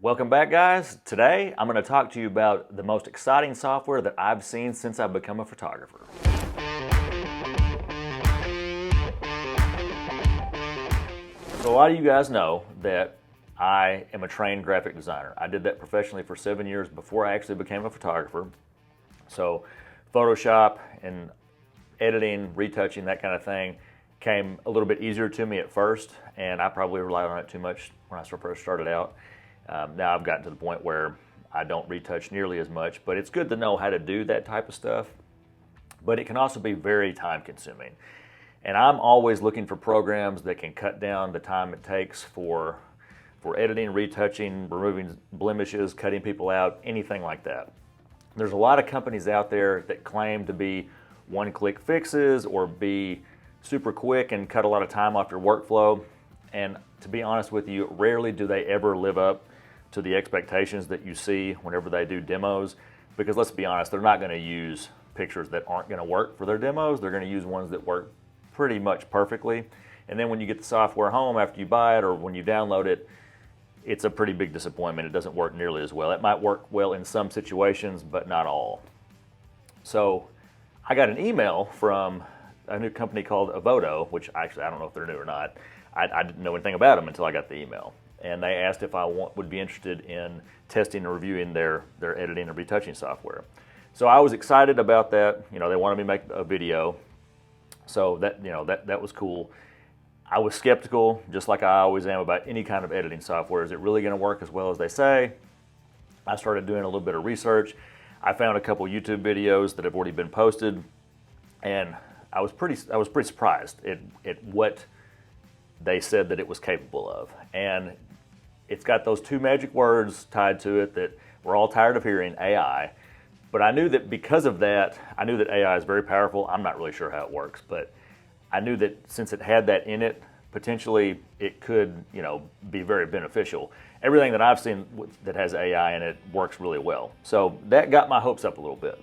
Welcome back, guys. Today I'm going to talk to you about the most exciting software that I've seen since I've become a photographer. So a lot of you guys know that I am a trained graphic designer. I did that professionally for 7 years before I actually became a photographer. So Photoshop and editing, retouching, that kind of thing came a little bit easier to me at first, and I probably relied on it too much when I first started out. Now I've gotten to the point where I don't retouch nearly as much, but it's good to know how to do that type of stuff. But it can also be very time consuming. And I'm always looking for programs that can cut down the time it takes for editing, retouching, removing blemishes, cutting people out, anything like that. There's a lot of companies out there that claim to be one-click fixes or be super quick and cut a lot of time off your workflow. And to be honest with you, rarely do they ever live up to the expectations that you see whenever they do demos. Because let's be honest, they're not going to use pictures that aren't going to work for their demos. They're going to use ones that work pretty much perfectly. And then when you get the software home after you buy it or when you download it, it's a pretty big disappointment. It doesn't work nearly as well. It might work well in some situations, but not all. So I got an email from a new company called Evoto, which actually I don't know if they're new or not. I didn't know anything about them until I got the email. And they asked if I would be interested in testing and reviewing their editing and retouching software. So I was excited about that. You know, they wanted me to make a video. So that was cool. I was skeptical, just like I always am about any kind of editing software. Is it really going to work as well as they say? I started doing a little bit of research. I found a couple YouTube videos that have already been posted, and I was pretty surprised at what they said that it was capable of. And it's got those two magic words tied to it that we're all tired of hearing, AI. But I knew that because of that, I knew that AI is very powerful. I'm not really sure how it works, but I knew that since it had that in it, potentially it could, be very beneficial. Everything that I've seen that has AI in it works really well. So that got my hopes up a little bit.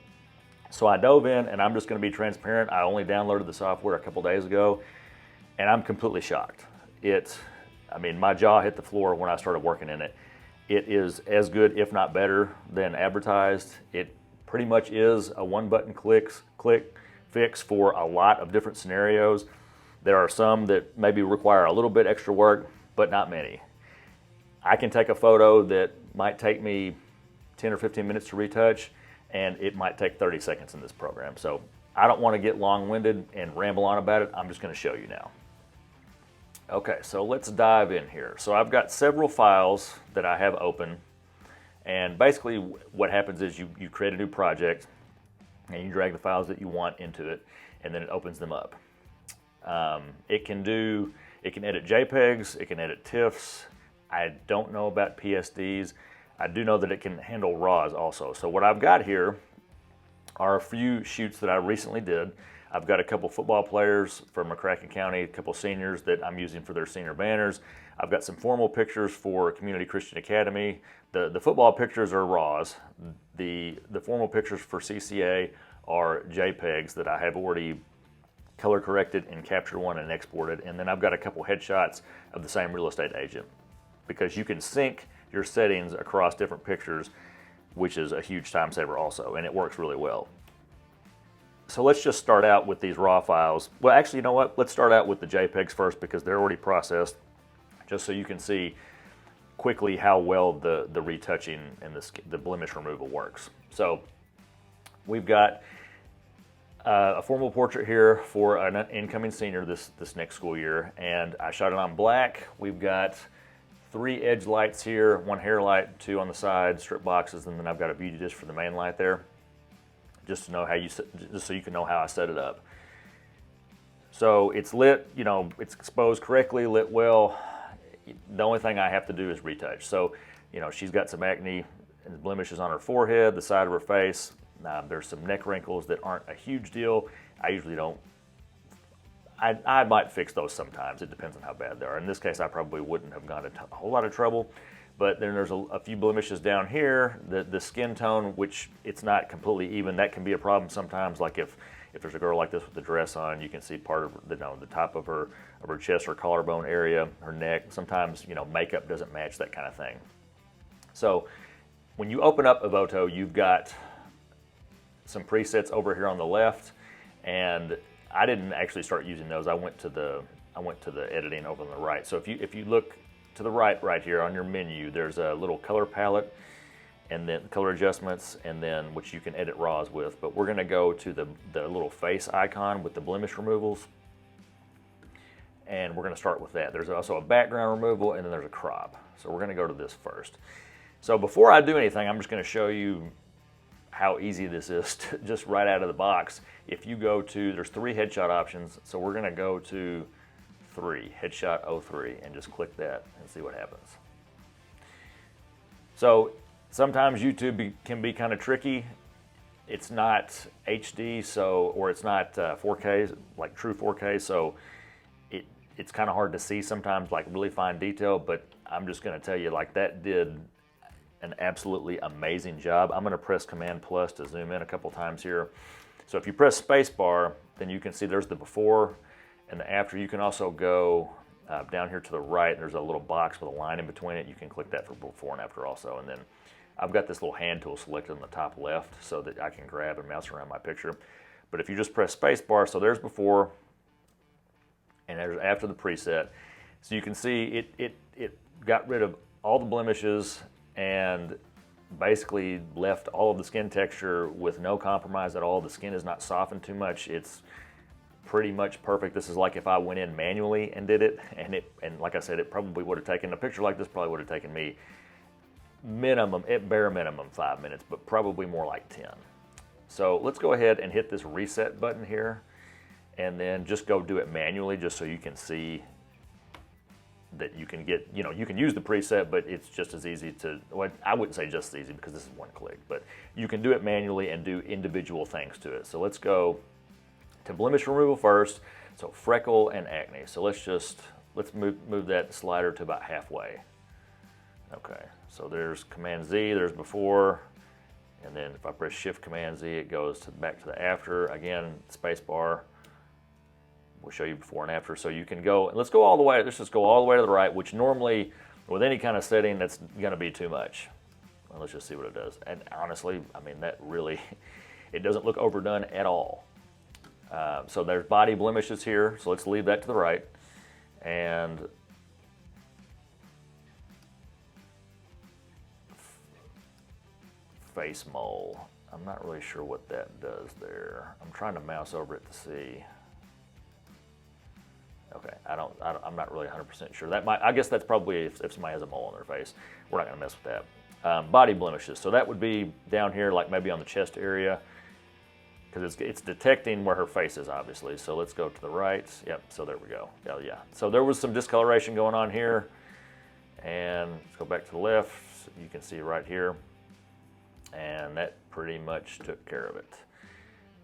So I dove in, and I'm just going to be transparent. I only downloaded the software a couple days ago, and I'm completely shocked. My jaw hit the floor when I started working in it. It is as good, if not better, than advertised. It pretty much is a one-button click fix for a lot of different scenarios. There are some that maybe require a little bit extra work, but not many. I can take a photo that might take me 10 or 15 minutes to retouch, and it might take 30 seconds in this program. So I don't want to get long-winded and ramble on about it. I'm just going to show you now. Okay, so let's dive in here. So I've got several files that I have open, and basically what happens is you create a new project and you drag the files that you want into it, and then it opens them up. It can edit JPEGs, it can edit TIFFs. I don't know about PSDs. I do know that it can handle RAWs also. So what I've got here are a few shoots that I recently did. I've got a couple football players from McCracken County, a couple seniors that I'm using for their senior banners. I've got some formal pictures for Community Christian Academy. The football pictures are RAWs. The formal pictures for CCA are JPEGs that I have already color corrected and captured one and exported. And then I've got a couple headshots of the same real estate agent, because you can sync your settings across different pictures, which is a huge time saver also, and it works really well. So let's just start out with these RAW files. Well, actually, you know what? Let's start out with the JPEGs first, because they're already processed, just so you can see quickly how well the retouching and the blemish removal works. So we've got a formal portrait here for an incoming senior this next school year, and I shot it on black. We've got 3 edge lights here, 1 hair light, 2 on the side, strip boxes, and then I've got a beauty dish for the main light there, just so you can know how I set it up. So it's lit, it's exposed correctly, lit well. The only thing I have to do is retouch. So, she's got some acne and blemishes on her forehead, the side of her face. There's some neck wrinkles that aren't a huge deal. I usually don't. I might fix those sometimes. It depends on how bad they are. In this case, I probably wouldn't have gone into a whole lot of trouble. But then there's a few blemishes down here. The skin tone, which it's not completely even, that can be a problem sometimes. Like if there's a girl like this with the dress on, you can see part of the top of her chest or collarbone area, her neck. Sometimes makeup doesn't match that kind of thing. So when you open up Evoto, you've got some presets over here on the left, and I didn't actually start using those. I went to the editing over on the right. So if you look to the right here on your menu, there's a little color palette, and then color adjustments, and then which you can edit raws with. But we're going to go to the little face icon with the blemish removals, and we're going to start with that. There's also a background removal, and then there's a crop. So we're going to go to this first. So before I do anything, I'm just going to show you how easy this is to, just right out of the box. If you go to, there's 3 headshot options, so we're going to go to 3, headshot 03, and just click that and see what happens. So sometimes YouTube can be kind of tricky. It's not HD, or it's not 4K, like true 4K, so it's kind of hard to see sometimes, like really fine detail, but I'm just going to tell you, like, that did an absolutely amazing job. I'm going to press Command plus to zoom in a couple times here. So if you press spacebar, then you can see there's the before and the after. You can also go down here to the right, and there's a little box with a line in between it. You can click that for before and after also. And then I've got this little hand tool selected on the top left so that I can grab and mouse around my picture. But if you just press spacebar, so there's before and there's after the preset. So you can see it got rid of all the blemishes and basically left all of the skin texture with no compromise at all. The skin is not softened too much. It's pretty much perfect. This is like if I went in manually and did it, and like I said, it probably would have taken, a picture like this probably would have taken me minimum, at bare minimum, 5 minutes, but probably more like 10. So let's go ahead and hit this reset button here, and then just go do it manually, just so you can see that you can get, you can use the preset, but it's just as easy to, well, I wouldn't say just as easy because this is one click, but you can do it manually and do individual things to it. So let's go to blemish removal first. So freckle and acne. So let's move that slider to about halfway. Okay, so there's Command Z, there's before, and then if I press Shift Command Z, it goes back to the after. Again, space bar. We'll show you before and after. So you can go, let's go all the way, let's just go all the way to the right, which normally, with any kind of setting, that's gonna be too much. Well, let's just see what it does. And honestly, I mean, that really, it doesn't look overdone at all. So there's body blemishes here, so let's leave that to the right. And face mole, I'm not really sure what that does there. I'm trying to mouse over it to see. Okay, I'm not really 100% sure. That might, I guess that's probably if somebody has a mole on their face. We're not gonna mess with that. Body blemishes, so that would be down here, like maybe on the chest area, because it's detecting where her face is, obviously. So let's go to the right. Yep, so there we go. Oh, yeah. So there was some discoloration going on here. And let's go back to the left. You can see right here. And that pretty much took care of it.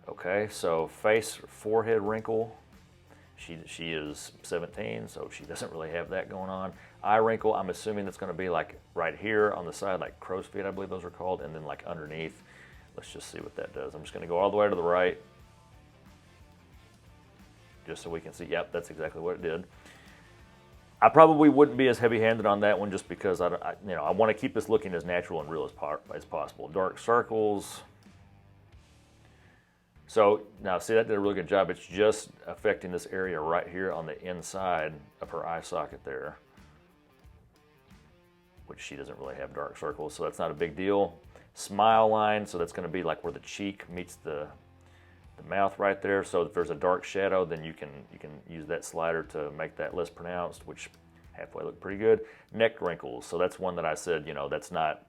Okay, so face, forehead wrinkle. She is 17, so she doesn't really have that going on. Eye wrinkle, I'm assuming it's going to be like right here on the side, like crow's feet, I believe those are called, and then like underneath. Let's just see what that does. I'm just going to go all the way to the right, just so we can see. Yep, that's exactly what it did. I probably wouldn't be as heavy-handed on that one, just because I want to keep this looking as natural and real as possible. Dark circles. So now, see, that did a really good job. It's just affecting this area right here on the inside of her eye socket there, which she doesn't really have dark circles, so that's not a big deal. Smile line, so that's going to be like where the cheek meets the mouth right there. So if there's a dark shadow, then you can use that slider to make that less pronounced, which halfway look pretty good. Neck wrinkles, so that's one that I said, that's not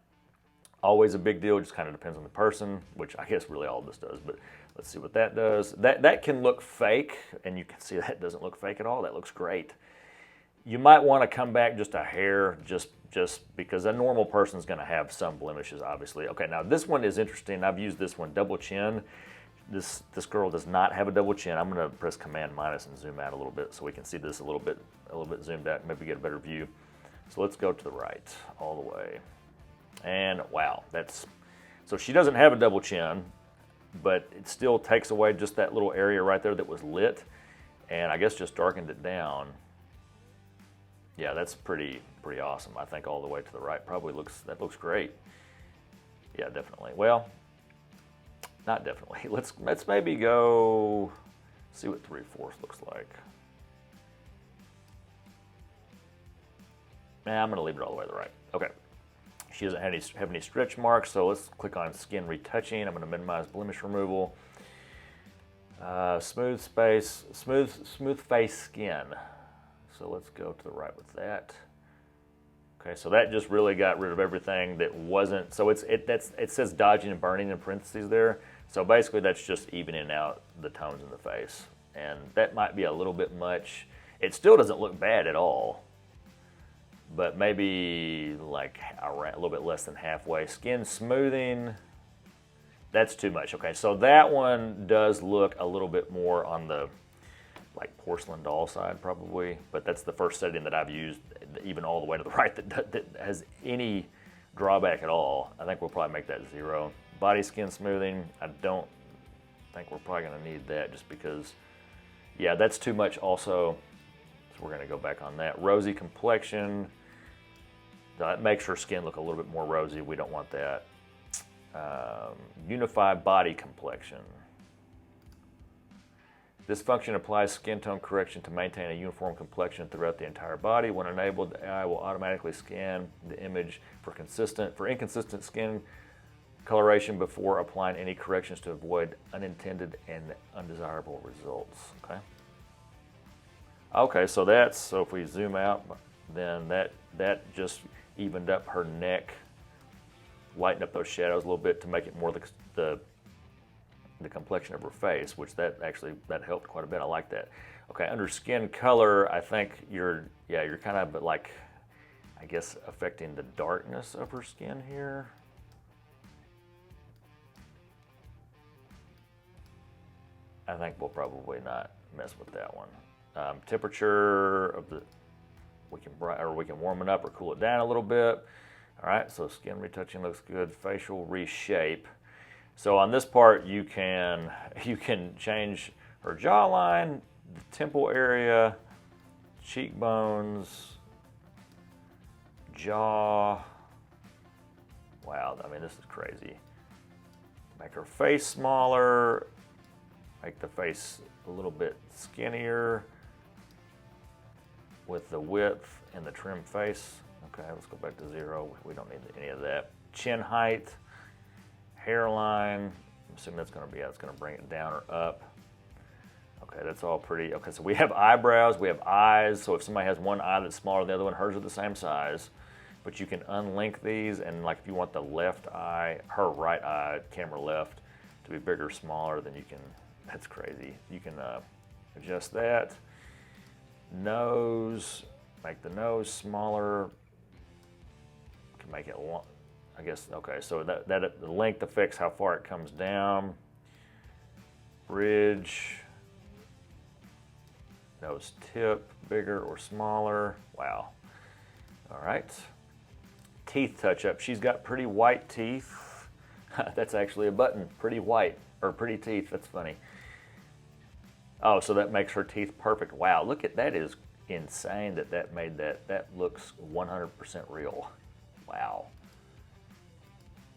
always a big deal. It just kind of depends on the person, which I guess really all of this does. But let's see what that does. That can look fake, and you can see that doesn't look fake at all. That looks great. You might want to come back just a hair, just because a normal person's going to have some blemishes, obviously. Okay, now this one is interesting. I've used this one, double chin. This girl does not have a double chin. I'm going to press Command minus and zoom out a little bit so we can see this a little bit zoomed out, maybe get a better view. So let's go to the right all the way. And wow, so she doesn't have a double chin, but it still takes away just that little area right there that was lit, and I guess just darkened it down. Yeah, that's pretty pretty awesome. I think all the way to the right probably that looks great. Yeah, definitely. Well, not definitely. Let's maybe go see what 3/4 looks like. Nah, I'm gonna leave it all the way to the right. Okay. She doesn't have any stretch marks, so let's click on skin retouching. I'm gonna minimize blemish removal. Smooth face skin. So let's go to the right with that. Okay, so that just really got rid of everything that wasn't. So it says dodging and burning in parentheses there. So basically, that's just evening out the tones in the face, and that might be a little bit much. It still doesn't look bad at all, but maybe like a little bit less than halfway. Skin smoothing. That's too much. Okay, so that one does look a little bit more on the like porcelain doll side probably, but that's the first setting that I've used, even all the way to the right, that has any drawback at all. I think we'll probably make that 0. Body skin smoothing, I don't think we're probably gonna need that just because, yeah, that's too much also. So we're gonna go back on that. Rosy complexion, that makes her skin look a little bit more rosy. We don't want that. Unified body complexion. This function applies skin tone correction to maintain a uniform complexion throughout the entire body. When enabled, the AI will automatically scan the image for inconsistent skin coloration before applying any corrections to avoid unintended and undesirable results. Okay, so if we zoom out, then that just evened up her neck, lightened up those shadows a little bit to make it more the complexion of her face, which that helped quite a bit. I like that. Okay, under skin color, I think you're kind of like, I guess, affecting the darkness of her skin here. I think we'll probably not mess with that one. Temperature of we can warm it up or cool it down a little bit. All right, so skin retouching looks good. Facial reshape. So on this part, you can change her jawline, the temple area, cheekbones, jaw. Wow, I mean, this is crazy. Make her face smaller, make the face a little bit skinnier with the width and the trim face. Okay, let's go back to 0. We don't need any of that. Chin height. Hairline, I'm assuming that's going to be, it's going to bring it down or up. Okay, that's all pretty. Okay, so we have eyebrows, we have eyes. So if somebody has one eye that's smaller than the other one, hers are the same size. But you can unlink these, and like if you want the left eye, her right eye, camera left, to be bigger or smaller, then you can, that's crazy. You can adjust that. Nose, make the nose smaller. You can make it long. I guess, okay, so that the length affects how far it comes down. Bridge, nose tip, bigger or smaller. Wow. All right. Teeth touch up. She's got pretty white teeth. That's actually a button. Pretty white, or pretty teeth. That's funny. Oh, so that makes her teeth perfect. Wow, look at that. Is insane that made that. That looks 100% real. Wow.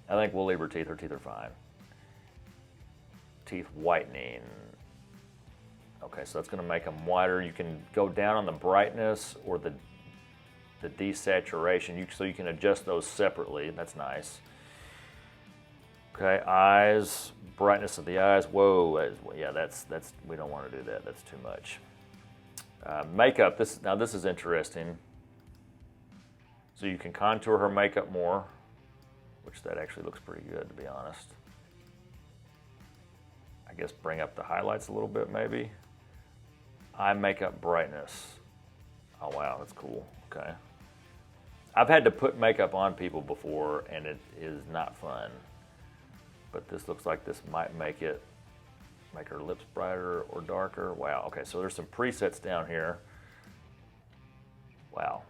I think we'll leave her teeth. Her teeth are fine. Teeth whitening. Okay, so that's going to make them whiter. You can go down on the brightness or the desaturation, so you can adjust those separately. That's nice. Okay, eyes, brightness of the eyes. Whoa, yeah, that's we don't want to do that. That's too much. Makeup. This is interesting. So you can contour her makeup more, which that actually looks pretty good, to be honest. I guess bring up the highlights a little bit, maybe. Eye makeup brightness. Oh wow, that's cool. Okay. I've had to put makeup on people before, and it is not fun. But this looks like this might make her lips brighter or darker. Wow. Okay, so there's some presets down here. Wow.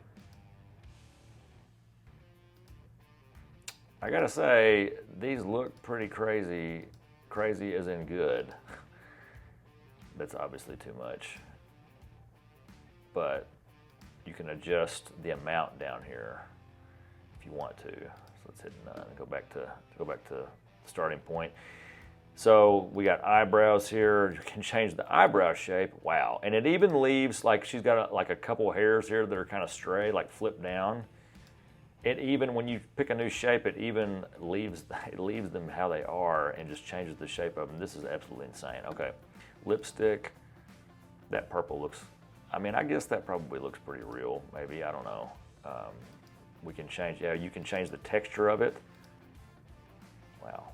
I gotta say, these look pretty crazy. Crazy as in good. That's obviously too much. But you can adjust the amount down here if you want to. So let's hit none and go back to the starting point. So we got eyebrows here. You can change the eyebrow shape. Wow. And it even leaves, like she's got like a couple of hairs here that are kind of stray, like flip down. It even, when you pick a new shape, it even leaves them how they are and just changes the shape of them. This is absolutely insane. Okay, lipstick. That purple looks, I mean, I guess that probably looks pretty real. Maybe, I don't know. We can change, yeah, you can change the texture of it. Wow,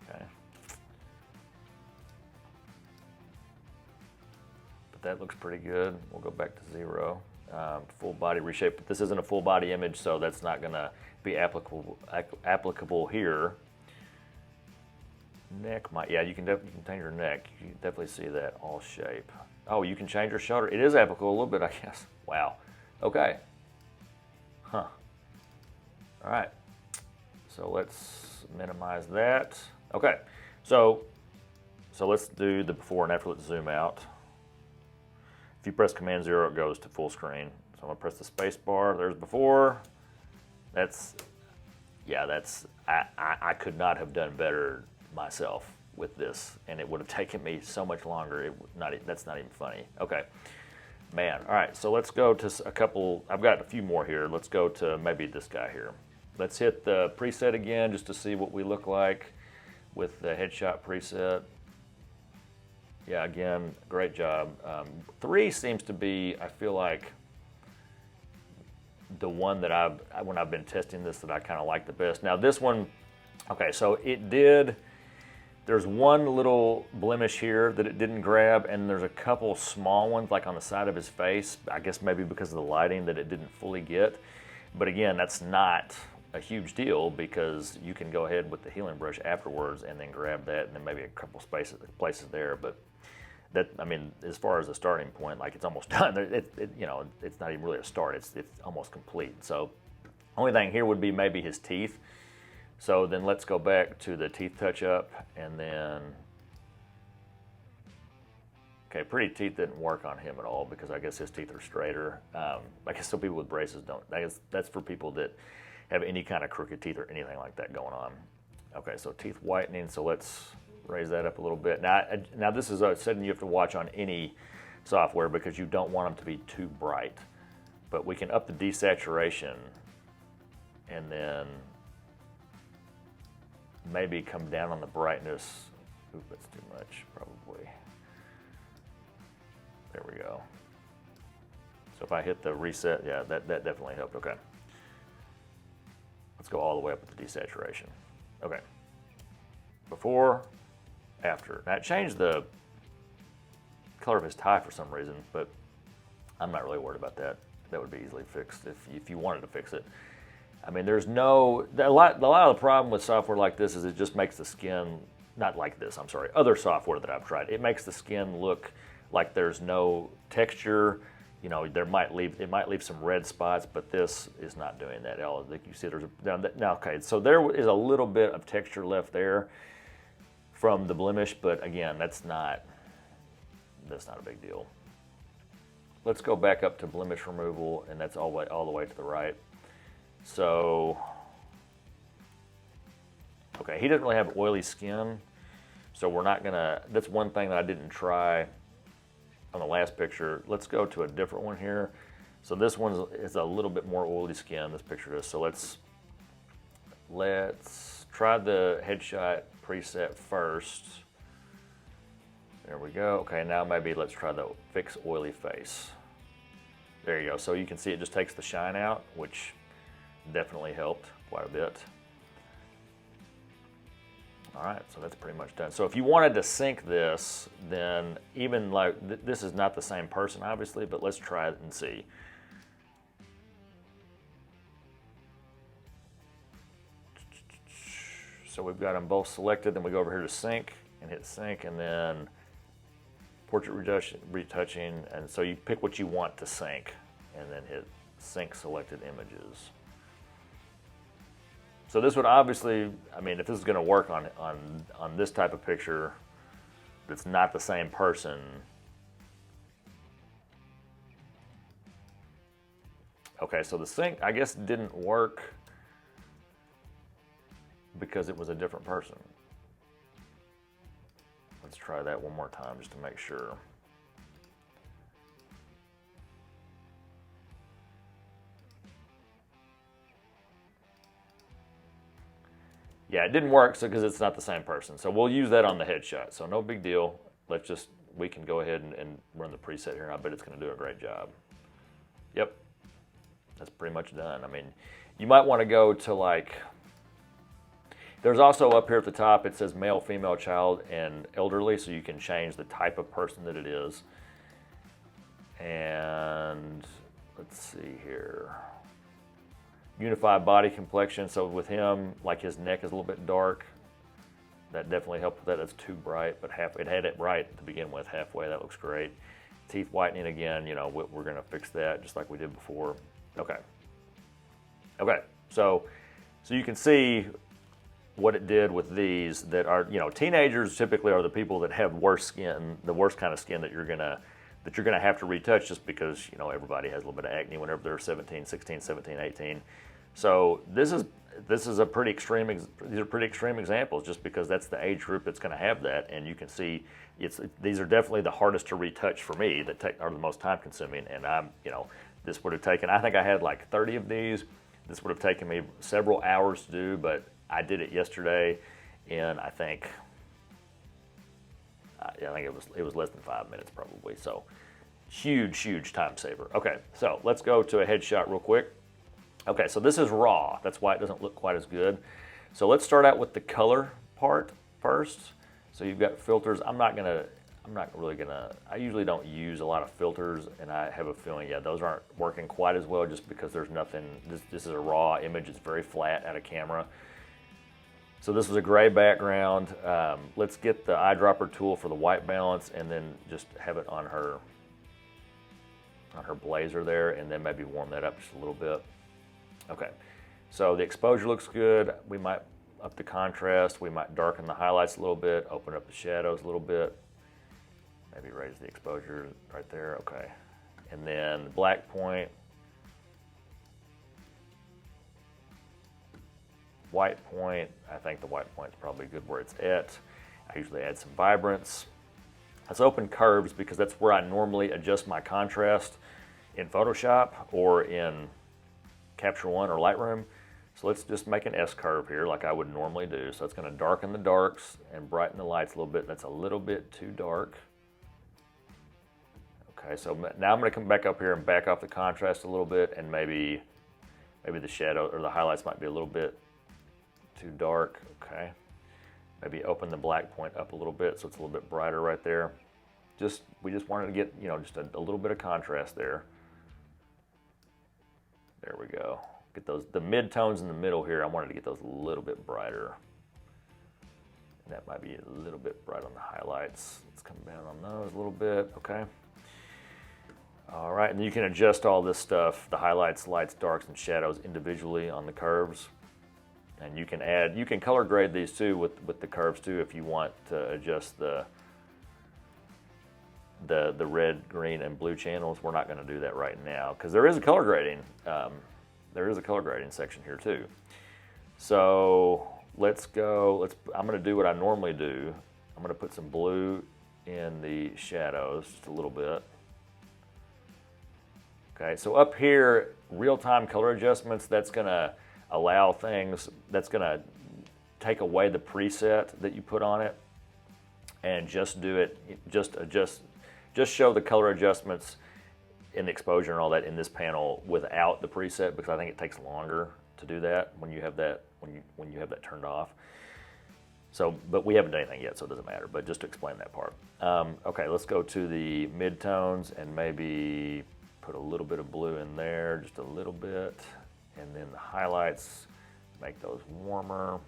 okay. But that looks pretty good. We'll go back to 0. Full body reshape, but this isn't a full body image, so that's not gonna be applicable here. Neck might, yeah, you can change your neck. You can definitely see that all shape. Oh, you can change your shoulder. It is applicable a little bit, I guess. Wow. Okay. Huh. All right. So let's minimize that. Okay. So let's do the before and after. Let's zoom out. If you press Command 0, it goes to full screen. So I'm gonna press the space bar. There's before. That's, yeah, that's, I could not have done better myself with this, and it would have taken me so much longer. That's not even funny. Okay, man. All right, so let's go to a couple. I've got a few more here. Let's go to maybe this guy here. Let's hit the preset again just to see what we look like with the headshot preset. Yeah, again, great job. 3 seems to be, I feel like, the one that when I've been testing this, that I kind of like the best. Now this one, okay, so it did. There's one little blemish here that it didn't grab, and there's a couple small ones like on the side of his face. I guess maybe because of the lighting that it didn't fully get. But again, that's not a huge deal because you can go ahead with the healing brush afterwards and then grab that, and then maybe a couple places there. But that, I mean, as far as a starting point, like it's almost done. You know, it's not even really a start. It's almost complete. So only thing here would be maybe his teeth. So then let's go back to the teeth touch up, and then, okay, pretty teeth didn't work on him at all because I guess his teeth are straighter. I guess some people with braces don't. I guess that's for people that have any kind of crooked teeth or anything like that going on. Okay, so teeth whitening, so let's raise that up a little bit. Now this is a setting you have to watch on any software because you don't want them to be too bright. But we can up the desaturation and then maybe come down on the brightness. Oop, that's too much, probably. There we go. So if I hit the reset, yeah, that definitely helped. Okay. Let's go all the way up with the desaturation. Okay. Before, after. Now it changed the color of his tie for some reason, but I'm not really worried about that. That would be easily fixed if you wanted to fix it. I mean, there's no, a lot of the problem with software like this is it just makes the skin, not like this, I'm sorry, other software that I've tried, it makes the skin look like there's no texture. You know, it might leave some red spots, but this is not doing that at all. Like you see, there's now, okay, so there is a little bit of texture left there from the blemish, but again, that's not a big deal. Let's go back up to blemish removal, and that's all the way to the right. So, okay, he doesn't really have oily skin, so we're not gonna, that's one thing that I didn't try on the last picture. Let's go to a different one here. So this one is a little bit more oily skin, this picture is. So let's try the headshot preset first. There we go. Okay, now maybe let's try the fix oily face. There you go. So you can see it just takes the shine out, which definitely helped quite a bit. All right, so that's pretty much done. So if you wanted to sync this, then even like, this is not the same person obviously, but let's try it and see. So we've got them both selected, then we go over here to sync and hit sync, and then portrait retouching, and so you pick what you want to sync and then hit sync selected images. So this would obviously, I mean, if this is going to work on this type of picture that's not the same person, Okay, so the sync, I guess, didn't work because it was a different person. Let's try that one more time just to make sure. Yeah, it didn't work because it's not the same person. So we'll use that on the headshot. So no big deal. We can go ahead and run the preset here, and I bet it's going to do a great job. Yep, that's pretty much done. I mean, you might want to go to like, there's also up here at the top, it says male, female, child, and elderly, so you can change the type of person that it is. And let's see here. Unified body complexion, so with him, like his neck is a little bit dark. That definitely helped with that. That's too bright, but it had it bright to begin with, halfway. That looks great. Teeth whitening again, you know, we're gonna fix that just like we did before. Okay. Okay, so you can see what it did with these that are, you know, teenagers typically are the people that have worse skin, the worst kind of skin that you're gonna have to retouch just because, you know, everybody has a little bit of acne whenever they're 17, 16, 17, 18. So this is a pretty extreme. These are pretty extreme examples, just because that's the age group that's going to have that, and you can see these are definitely the hardest to retouch for me. That are the most time consuming, and this would have taken. I think I had like 30 of these. This would have taken me several hours to do, but I did it yesterday, and I think it was less than 5 minutes probably. So huge time saver. Okay, so let's go to a headshot real quick. Okay, so this is raw. That's why it doesn't look quite as good. So let's start out with the color part first. So you've got filters. I usually don't use a lot of filters, and I have a feeling, yeah, those aren't working quite as well just because there's nothing, this is a raw image. It's very flat out of camera. So this was a gray background. Let's get the eyedropper tool for the white balance and then just have it on her blazer there, and then maybe warm that up just a little bit. Okay, so the exposure looks good. We might up the contrast. We might darken the highlights a little bit, open up the shadows a little bit. Maybe raise the exposure right there, okay. And then the black point. White point, I think the white point is probably good where it's at. I usually add some vibrance. Let's open curves because that's where I normally adjust my contrast in Photoshop or in Capture One or Lightroom. So let's just make an S curve here like I would normally do. So it's going to darken the darks and brighten the lights a little bit. That's a little bit too dark. Okay, so now I'm going to come back up here and back off the contrast a little bit, and maybe the shadow or the highlights might be a little bit too dark. Okay, maybe open the black point up a little bit so it's a little bit brighter right there. We just wanted to get, you know, just a little bit of contrast there. There we go. Get the mid-tones in the middle here. I wanted to get those a little bit brighter. And that might be a little bit bright on the highlights. Let's come down on those a little bit, okay. All right, and you can adjust all this stuff, the highlights, lights, darks, and shadows individually on the curves. And you can color grade these too with the curves too if you want to adjust the red, green, and blue channels. We're not going to do that right now because there is a color grading. There is a color grading section here too. So let's go. I'm going to do what I normally do. I'm going to put some blue in the shadows just a little bit. Okay, so up here, real-time color adjustments. That's going to allow things. That's going to take away the preset that you put on it, and just do it. Just show the color adjustments in the exposure and all that in this panel without the preset, because I think it takes longer to do that when you have that when you have that turned off. So, but we haven't done anything yet, so it doesn't matter. But just to explain that part. Okay, let's go to the mid-tones and maybe put a little bit of blue in there, just a little bit, and then the highlights, make those warmer.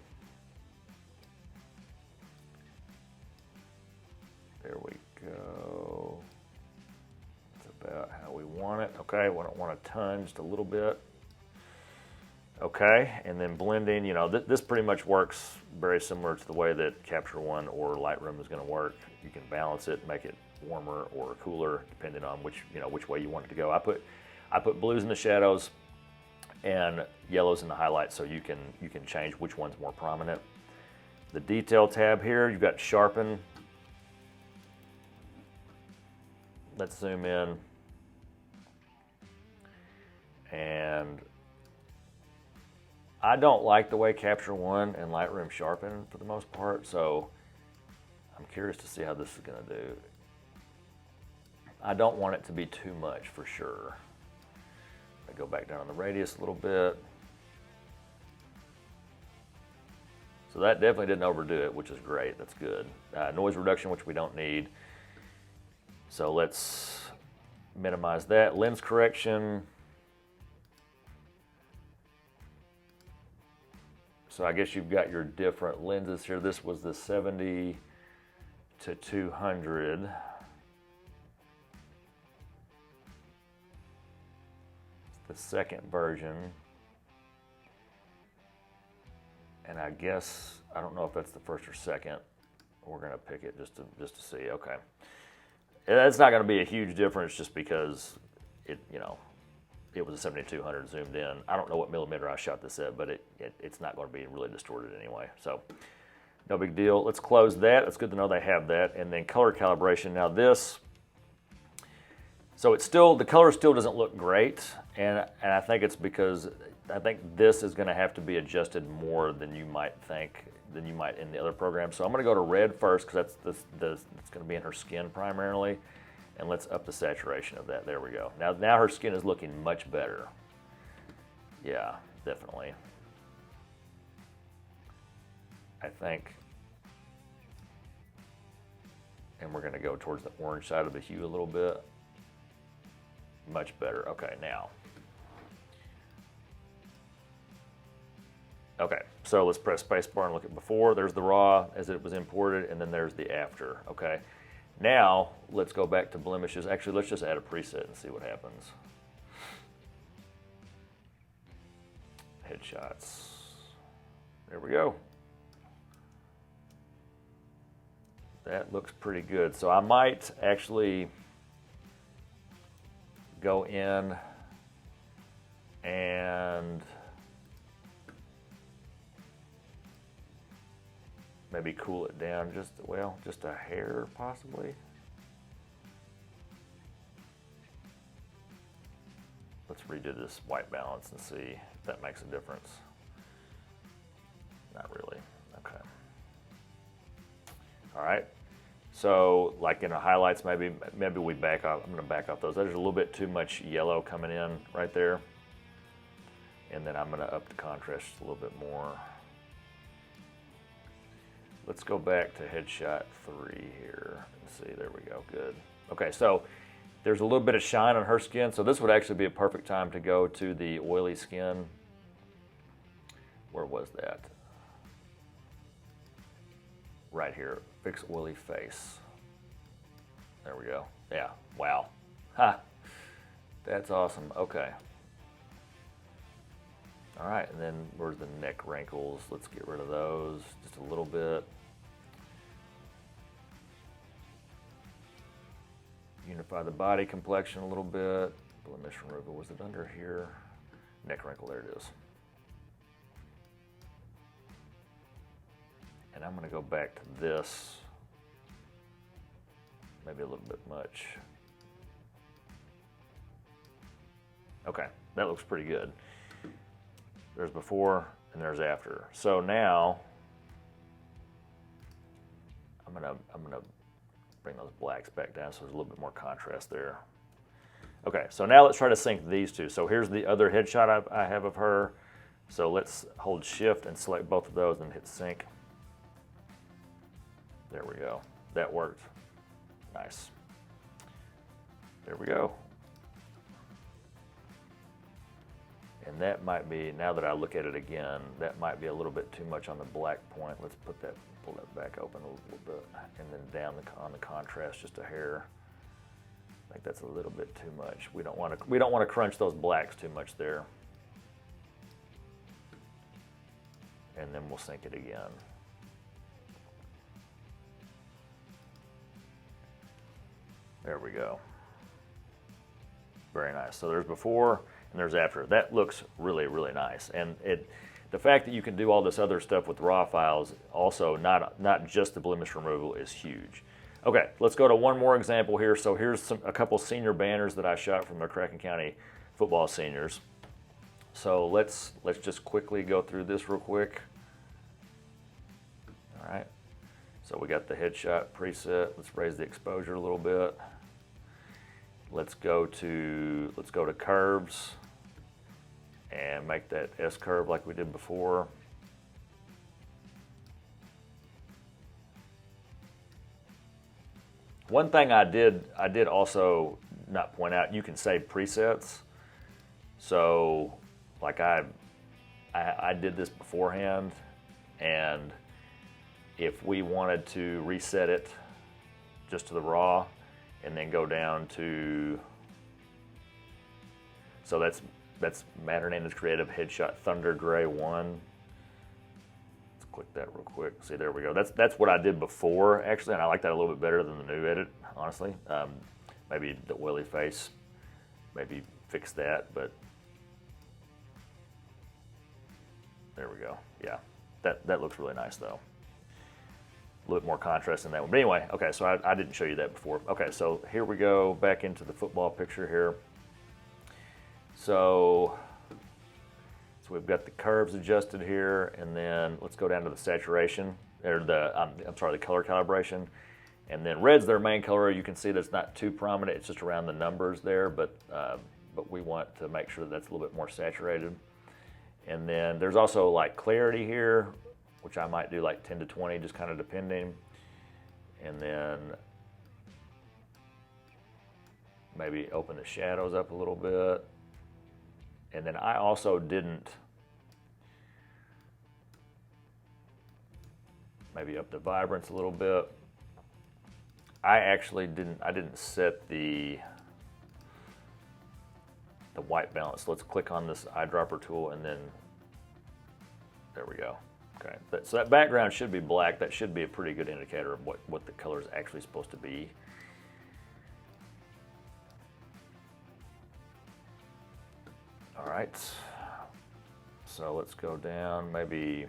There we go. That's about how we want it. Okay, we don't want a ton, just a little bit. Okay, and then blending, you know, this pretty much works very similar to the way that Capture One or Lightroom is going to work. You can balance it, make it warmer or cooler, depending on which way you want it to go. I put blues in the shadows, and yellows in the highlights, so you can change which one's more prominent. The detail tab here, you've got sharpen. Let's zoom in. And I don't like the way Capture One and Lightroom sharpen for the most part, so I'm curious to see how this is going to do. I don't want it to be too much for sure. I go back down on the radius a little bit. So that definitely didn't overdo it, which is great. That's good. Noise reduction, which we don't need. So let's minimize that. Lens correction. So I guess you've got your different lenses here. This was the 70 to 200. It's the second version. And I guess, I don't know if that's the first or second. We're gonna pick it just to see, okay. It's not gonna be a huge difference just because it was a 7200 zoomed in. I don't know what millimeter I shot this at, but it's not gonna be really distorted anyway. So no big deal. Let's close that. It's good to know they have that. And then color calibration. Now this, so it's still, the color still doesn't look great. And I think it's because I think this is gonna have to be adjusted more than you might think, than you might in the other program. So I'm gonna go to red first because it's gonna be in her skin primarily. And let's up the saturation of that. There we go. Now her skin is looking much better. Yeah, definitely. I think. And we're gonna go towards the orange side of the hue a little bit. Much better. Okay, now. Okay, so let's press spacebar and look at before. There's the raw as it was imported, and then there's the after, okay? Now, let's go back to blemishes. Actually, let's just add a preset and see what happens. Headshots. There we go. That looks pretty good. So I might actually go in and maybe cool it down just, well, just a hair possibly. Let's redo this white balance and see if that makes a difference. Not really, okay. All right, so like in the highlights, maybe we back off. I'm gonna back off those. There's a little bit too much yellow coming in right there. And then I'm gonna up the contrast a little bit more. Let's go back to headshot 3 here and see, there we go, good. Okay, so there's a little bit of shine on her skin, so this would actually be a perfect time to go to the oily skin. Where was that? Right here, fix oily face. There we go, yeah, wow. Ha, that's awesome, okay. All right, and then where's the neck wrinkles? Let's get rid of those just a little bit. Unify the body complexion a little bit. Blemish removal, was it under here? Neck wrinkle, there it is. And I'm gonna go back to this. Maybe a little bit much. Okay, that looks pretty good. There's before and there's after. So now I'm gonna bring those blacks back down so there's a little bit more contrast there. Okay, so now let's try to sync these two. So here's the other headshot I have of her. So let's hold shift and select both of those and hit sync. There we go. That worked. Nice. There we go. And that might be, now that I look at it again, that might be a little bit too much on the black point. Let's pull that back open a little bit, and then down on the contrast just a hair. I think that's a little bit too much. We don't want to crunch those blacks too much there. And then we'll sync it again. There we go. Very nice. So there's before and there's after. That looks really, really nice. And the fact that you can do all this other stuff with raw files, also not just the blemish removal, is huge. Okay, let's go to one more example here. So here's a couple senior banners that I shot from the McCracken County football seniors. So let's just quickly go through this real quick. All right. So we got the headshot preset. Let's raise the exposure a little bit. Let's go to curves and make that S curve like we did before. One thing I did also not point out, you can save presets. So like I did this beforehand, and if we wanted to reset it just to the raw and then go down to, so that's Matt Hernandez Creative Headshot Thunder Gray 1. Let's click that real quick. See, there we go. That's what I did before, actually, and I like that a little bit better than the new edit, honestly. Maybe the oily face, maybe fix that, but there we go. Yeah, that looks really nice though. A little bit more contrast in that one. But anyway, okay, so I didn't show you that before. Okay, so here we go back into the football picture here. So we've got the curves adjusted here, and then let's go down to the saturation, or I'm sorry, the color calibration. And then red's their main color. You can see that's not too prominent. It's just around the numbers there, but we want to make sure that's a little bit more saturated. And then there's also like clarity here, which I might do like 10 to 20, just kind of depending. And then maybe open the shadows up a little bit. And then I also didn't, maybe up the vibrance a little bit. I actually didn't set the white balance. Let's click on this eyedropper tool, and then there we go. Okay, so that background should be black. That should be a pretty good indicator of what the color is actually supposed to be. All right, so let's go down, maybe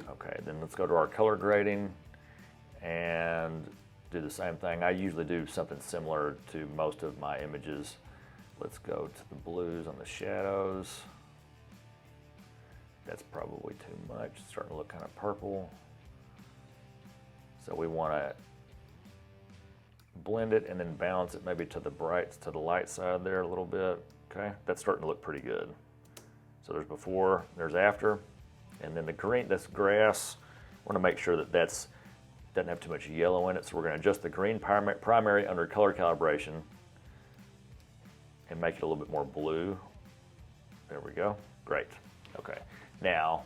okay, then let's go to our color grading and do the same thing. I usually do something similar to most of my images. Let's go to the blues on the shadows. That's probably too much. It's starting to look kind of purple. So we want to blend it and then balance it maybe to the light side there a little bit. Okay, that's starting to look pretty good. So there's before, there's after, and then the green, that's grass. I want to make sure that doesn't have too much yellow in it, so we're going to adjust the green primary under color calibration and make it a little bit more blue. There we go. Great. Okay. Now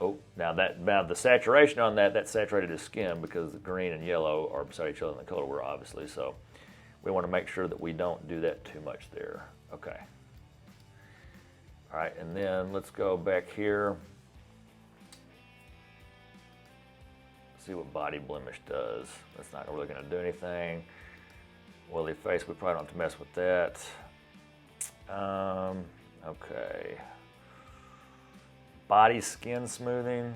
the saturation on that saturated his skin because the green and yellow are beside each other in the color wheel, obviously. So we want to make sure that we don't do that too much there. Okay. All right, and then let's go back here. See what body blemish does. That's not really going to do anything. Oily face, we probably don't have to mess with that. Okay. Body skin smoothing.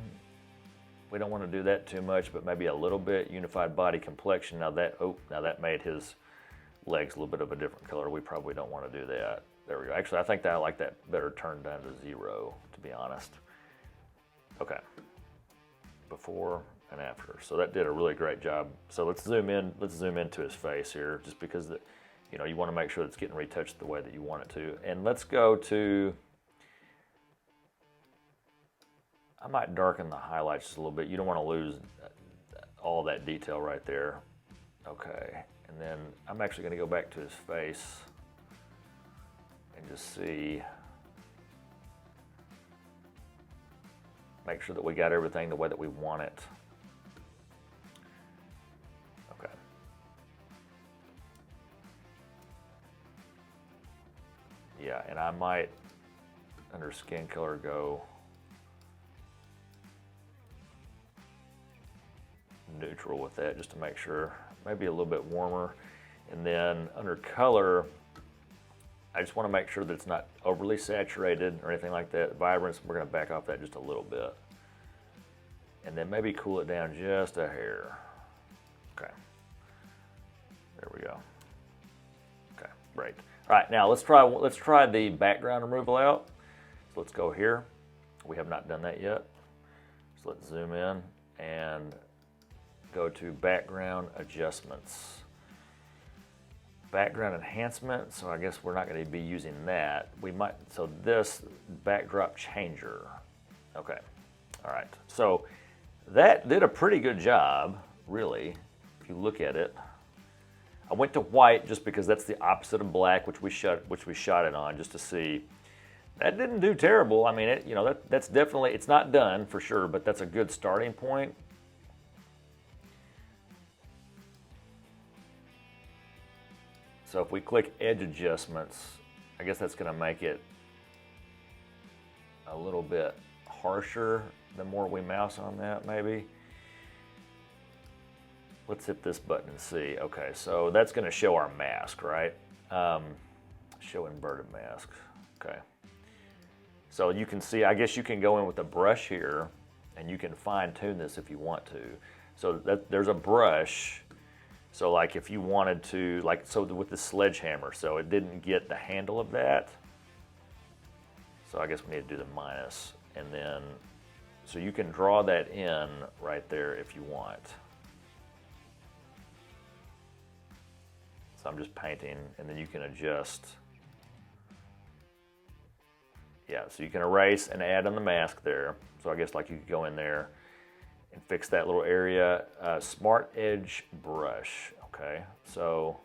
We don't want to do that too much, but maybe a little bit. Unified body complexion. Now that made his legs a little bit of a different color. We probably don't want to do that. There we go. Actually, I think that I like that better turned down to 0, to be honest. Okay. Before and after. So that did a really great job. So let's zoom in. Let's zoom into his face here, just because you want to make sure it's getting retouched the way that you want it to. And let's go to. I might darken the highlights just a little bit. You don't want to lose all that detail right there. Okay. And then I'm actually going to go back to his face and just see. Make sure that we got everything the way that we want it. Okay. Yeah, and I might, under skin color, go neutral with that just to make sure, maybe a little bit warmer. And then under color, I just want to make sure that it's not overly saturated or anything like that. Vibrance, we're going to back off that just a little bit. And then maybe cool it down just a hair. Okay. There we go. Okay, great. All right, now let's try the background removal out. So let's go here. We have not done that yet. So let's zoom in and go to background adjustments. Background enhancement, so I guess we're not going to be using that. We might, so this backdrop changer. Okay, all right. So that did a pretty good job, really, if you look at it. I went to white just because that's the opposite of black, which we shot it on just to see. That didn't do terrible. I mean, that's definitely, it's not done for sure, but that's a good starting point. So if we click edge adjustments, I guess that's going to make it a little bit harsher the more we mouse on that, maybe. Let's hit this button and see. Okay, so that's going to show our mask, right? Show inverted mask. Okay. So you can see, I guess you can go in with a brush here and you can fine tune this if you want to. So there's a brush. So like if you wanted to, like, so with the sledgehammer, so it didn't get the handle of that. So I guess we need to do the minus. And then, so you can draw that in right there if you want. So I'm just painting, and then you can adjust. Yeah, so you can erase and add on the mask there. So I guess like you could go in there and fix that little area. Smart edge brush, okay, so.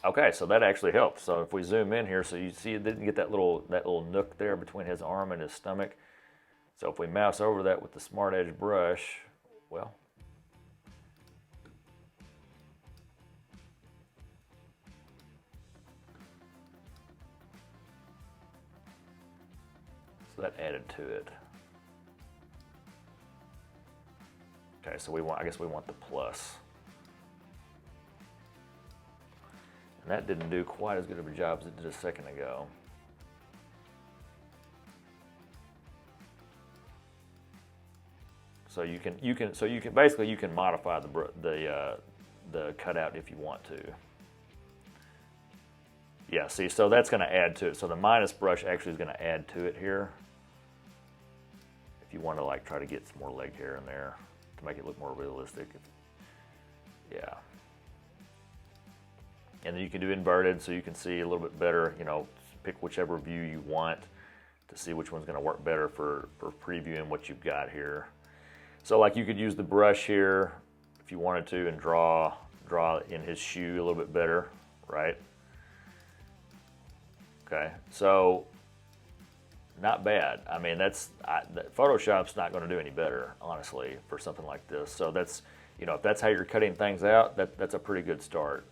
Okay, so that actually helped. So if we zoom in here, so you see it didn't get that little nook there between his arm and his stomach. So if we mouse over that with the smart edge brush, well. So that added to it. Okay, so I guess we want the plus. And that didn't do quite as good of a job as it did a second ago. So you can basically modify the cutout if you want to. Yeah, see, so that's going to add to it. So the minus brush actually is going to add to it here. If you want to like try to get some more leg hair in there to make it look more realistic. Yeah. And then you can do inverted so you can see a little bit better, pick whichever view you want to see which one's going to work better for previewing what you've got here. So like you could use the brush here if you wanted to and draw in his shoe a little bit better, right? Okay, so not bad. I mean, Photoshop's not going to do any better, honestly, for something like this. So that's, if that's how you're cutting things out, that's a pretty good start.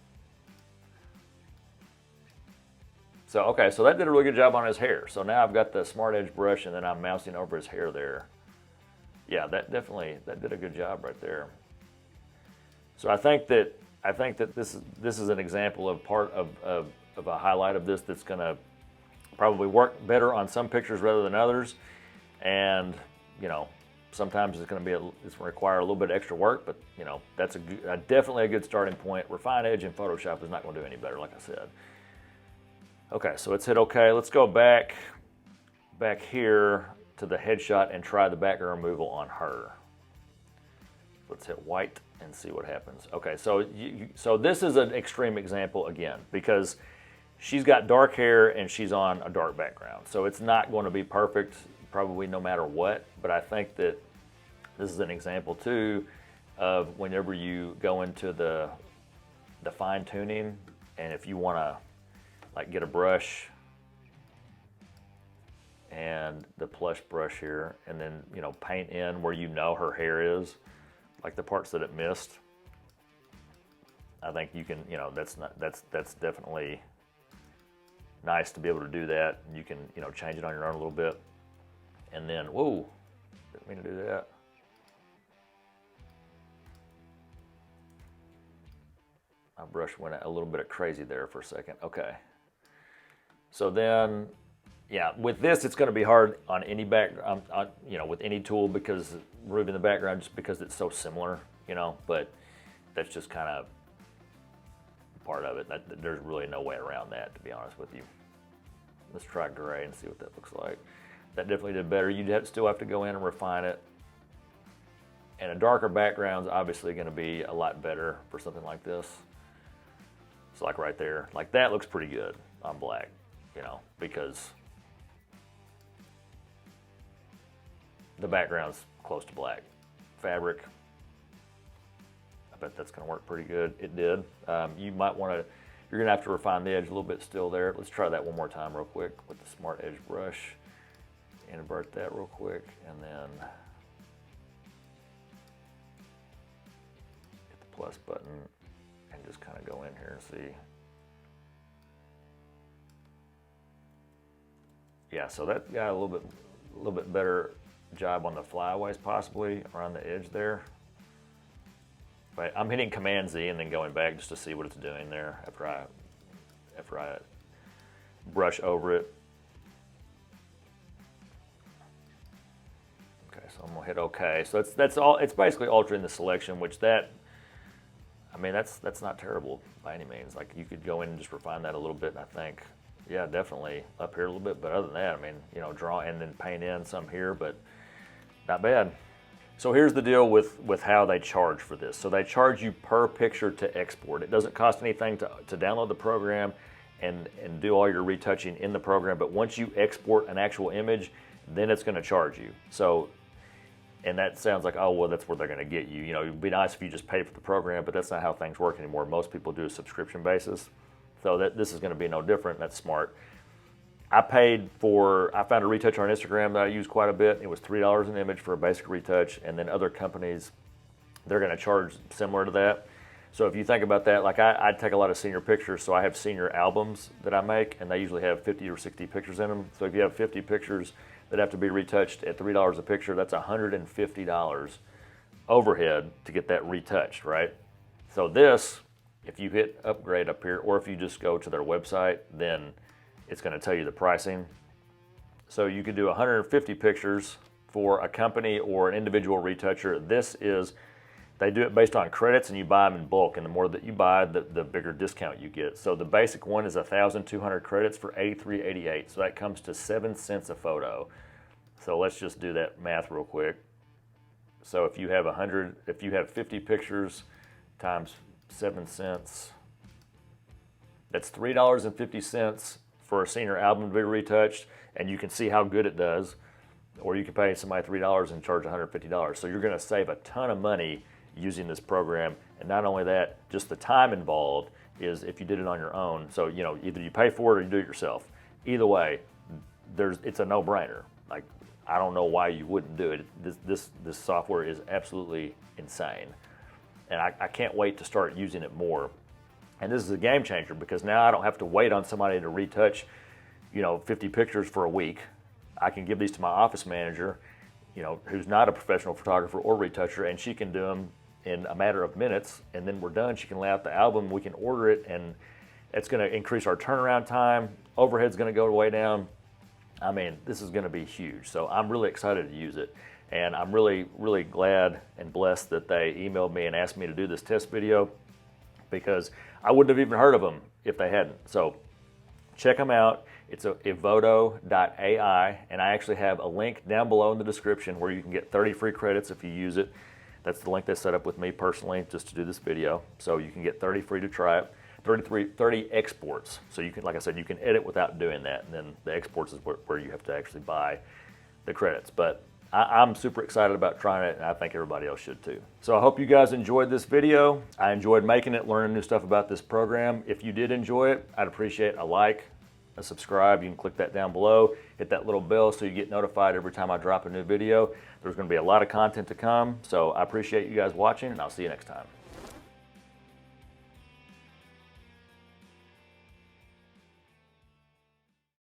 So, okay, so that did a really good job on his hair. So now I've got the smart edge brush and then I'm mousing over his hair there. Yeah, that did a good job right there. So I think that this is an example of part of a highlight of this that's going to probably work better on some pictures rather than others, and sometimes it's going to require a little bit of extra work, but that's definitely a good starting point. Refine Edge in Photoshop is not going to do any better, like I said. Okay, so let's hit OK. Let's go back here to the headshot and try the background removal on her. Let's hit white and see what happens. Okay, so this is an extreme example again because she's got dark hair and she's on a dark background. So it's not going to be perfect probably no matter what, but I think that this is an example too of whenever you go into the fine tuning, and if you want to like get a brush and the plush brush here, and then paint in where her hair is, like the parts that it missed. I think you can, that's definitely nice to be able to do that. You can change it on your own a little bit. And then, whoa, didn't mean to do that. My brush went a little bit crazy there for a second. Okay. So then, yeah, with this, it's going to be hard on any you know, with any tool, because removing the background, just because it's so similar, you know, but that's just kind of part of it. There's really no way around that, to be honest with you. Let's try gray and see what that looks like. That definitely did better. You'd still have to go in and refine it. And a darker background is obviously going to be a lot better for something like this. So like right there, like that looks pretty good on black, you know, because the background's close to black. Fabric, I bet that's going to work pretty good. It did. You might want to, you're going to have to refine the edge a little bit still there. Let's try that one more time real quick with the Smart Edge brush. Invert that real quick, and then hit the plus button and just kind of go in here and see. Yeah, so that got a little bit better job on the flyaways, possibly around the edge there. But I'm hitting Command Z and then going back just to see what it's doing there after I brush over it. So I'm gonna hit OK. So that's all. It's basically altering the selection, which I mean, that's not terrible by any means. Like you could go in and just refine that a little bit, and I think, yeah, definitely up here a little bit. But other than that, I mean, you know, draw and then paint in some here, but not bad. So here's the deal with how they charge for this. So they charge you per picture to export. It doesn't cost anything to download the program and do all your retouching in the program. But once you export an actual image, then it's going to charge you. So. And that sounds like, oh, well, that's where they're going to get you. You know, it'd be nice if you just paid for the program, but that's not how things work anymore. Most people do a subscription basis. So this is going to be no different. That's smart. I found a retoucher on Instagram that I use quite a bit. It was $3 an image for a basic retouch. And then other companies, they're going to charge similar to that. So if you think about that, like I take a lot of senior pictures, so I have senior albums that I make, and they usually have 50 or 60 pictures in them. So if you have 50 pictures that have to be retouched at $3 a picture, that's $150 overhead to get that retouched, right? So this, if you hit upgrade up here, or if you just go to their website, then it's going to tell you the pricing. So you could do 150 pictures for a company or an individual retoucher. They do it based on credits, and you buy them in bulk, and the more that you buy, the bigger discount you get. So the basic one is 1,200 credits for $83.88. So that comes to 7 cents a photo. So let's just do that math real quick. So if you have 50 pictures times 7 cents, that's $3.50 for a senior album to be retouched, and you can see how good it does. Or you can pay somebody $3 and charge $150. So you're going to save a ton of money using this program. And not only that, just the time involved is if you did it on your own. So, you know, either you pay for it or you do it yourself. Either way, it's a no-brainer. Like, I don't know why you wouldn't do it. This software is absolutely insane. And I can't wait to start using it more. And this is a game changer, because now I don't have to wait on somebody to retouch, you know, 50 pictures for a week. I can give these to my office manager, you know, who's not a professional photographer or retoucher, and she can do them in a matter of minutes, and then we're done. She can lay out the album, we can order it, and it's going to increase our turnaround time. Overhead's going to go way down. I mean, this is going to be huge. So I'm really excited to use it, and I'm really, really glad and blessed that they emailed me and asked me to do this test video, because I wouldn't have even heard of them if they hadn't. So check them out. It's Evoto AI, and I actually have a link down below in the description where you can get 30 free credits if you use it. That's the link they set up with me personally just to do this video. So you can get 30 free to try it. 30 exports. So you can, like I said, you can edit without doing that, and then the exports is where you have to actually buy the credits. But I'm super excited about trying it, and I think everybody else should too. So I hope you guys enjoyed this video. I enjoyed making it, learning new stuff about this program. If you did enjoy it, I'd appreciate a like, a subscribe. You can click that down below, hit that little bell so you get notified every time I drop a new video. There's going to be a lot of content to come, so I appreciate you guys watching, and I'll see you next time.